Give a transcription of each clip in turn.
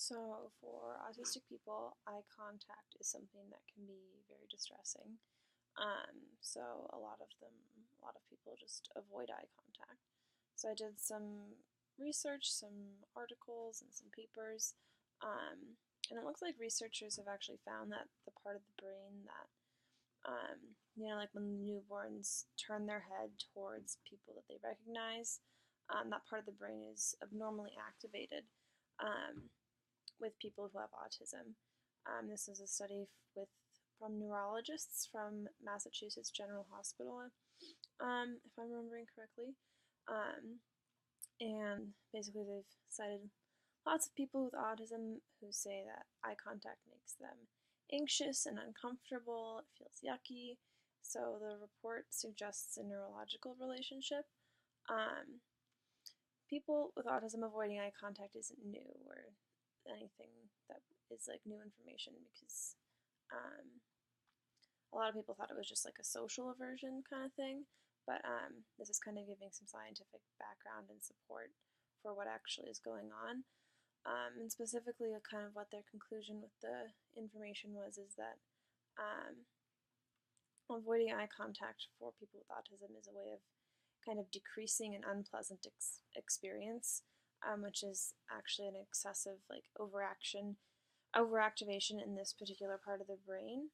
So for autistic people, eye contact is something that can be very distressing. So a lot of people just avoid eye contact. So I did some research, some articles, and some papers, and it looks like researchers have actually found that the part of the brain that, like when newborns turn their head towards people that they recognize, that part of the brain is abnormally activated. With people who have autism. This is a study from neurologists from Massachusetts General Hospital, if I'm remembering correctly. And basically they've cited lots of people with autism who say that eye contact makes them anxious and uncomfortable, it feels yucky. So the report suggests a neurological relationship. People with autism avoiding eye contact isn't new or anything that is like new information, because a lot of people thought it was just like a social aversion kind of thing, but this is kind of giving some scientific background and support for what actually is going on, and specifically kind of what their conclusion with the information was is that avoiding eye contact for people with autism is a way of kind of decreasing an unpleasant experience, which is actually an excessive overactivation in this particular part of the brain.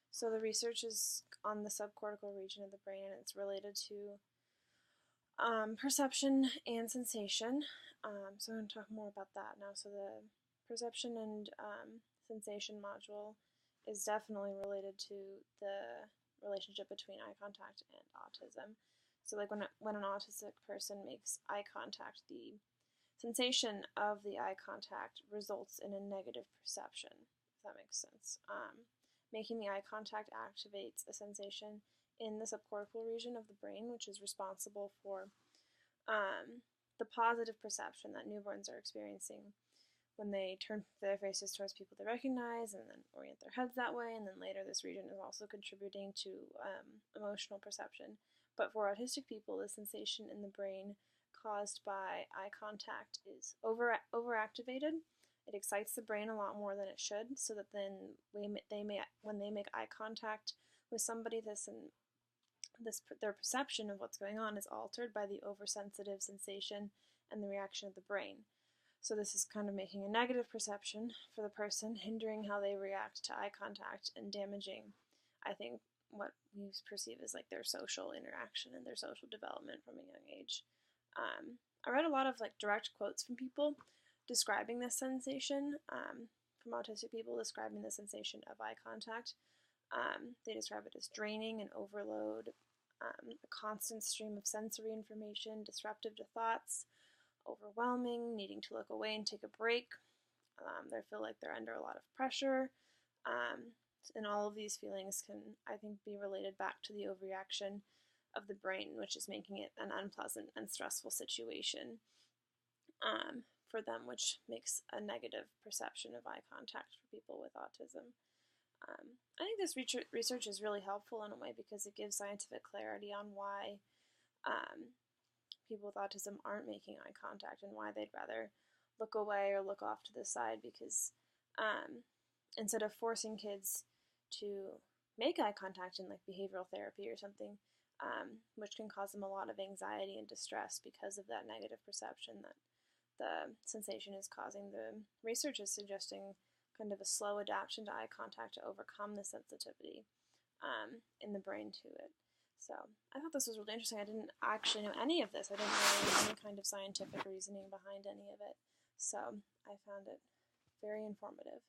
So the research is on the subcortical region of the brain, and it's related to perception and sensation. So I'm going to talk more about that now. So the perception and sensation module is definitely related to the relationship between eye contact and autism. So like when an autistic person makes eye contact, the sensation of the eye contact results in a negative perception, if that makes sense. Making the eye contact activates a sensation in the subcortical region of the brain, which is responsible for the positive perception that newborns are experiencing when they turn their faces towards people they recognize and then orient their heads that way, and then later this region is also contributing to emotional perception. But for autistic people, the sensation in the brain caused by eye contact is overactivated. It excites the brain a lot more than it should, so that then when they make eye contact with somebody, their perception of what's going on is altered by the oversensitive sensation and the reaction of the brain. So this is kind of making a negative perception for the person, hindering how they react to eye contact and damaging, I think, what we perceive as like their social interaction and their social development from a young age. I read a lot of direct quotes from people describing this sensation, from autistic people describing the sensation of eye contact. They describe it as draining and overload, a constant stream of sensory information, disruptive to thoughts, overwhelming, needing to look away and take a break. They feel like they're under a lot of pressure. And all of these feelings can, I think, be related back to the overreaction of the brain, which is making it an unpleasant and stressful situation for them, which makes a negative perception of eye contact for people with autism. I think this research is really helpful in a way because it gives scientific clarity on why people with autism aren't making eye contact and why they'd rather look away or look off to the side, because instead of forcing kids to make eye contact in behavioral therapy or something, which can cause them a lot of anxiety and distress because of that negative perception that the sensation is causing, the research is suggesting kind of a slow adaptation to eye contact to overcome the sensitivity in the brain to it. So I thought this was really interesting. I didn't actually know any of this. I didn't know any kind of scientific reasoning behind any of it. So I found it very informative.